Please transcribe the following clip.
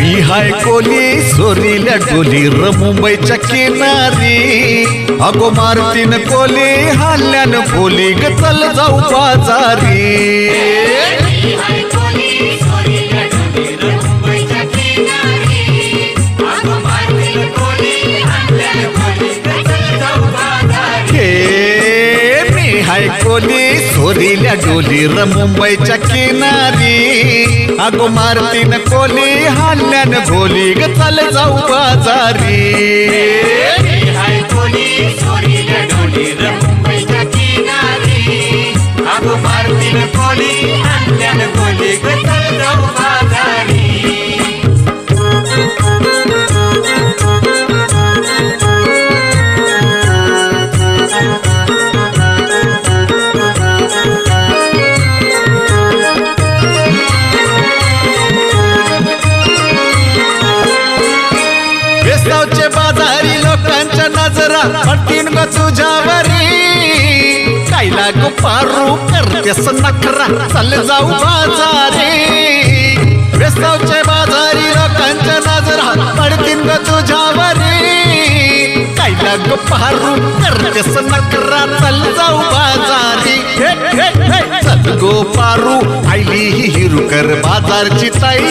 मी हाय कोली सोरील्या डोली र मुंबईच्या किनारी अगो मारतीन कोली हल्ल्यान बोली ग चल जाऊ बाजारी कोली सोरील्या डोली र मुंबईच्या किनारी अगो मारतीन कोली हल्ल्यान भोली ग चल जाऊ बाजारी कोली सोरील्या डोली र मुंबईच्या किनारी अगो मारतीन कोली हल्ल्यान भोली ग चल जाऊ बाजारी बाजारी लोकांच्या नजरा पडतीन ग तुझ्यावरी कायला गो पारू करतेस नखरा चल जाऊ बाजारी वेसावचे बाजारी लोकांच्या नजरा पडतीन ग तुझ्यावरी कायला गो पारू करतेस नखरा चल जाऊ बाजारी चल गो पारू आईली हिरू कर बाजारची ताई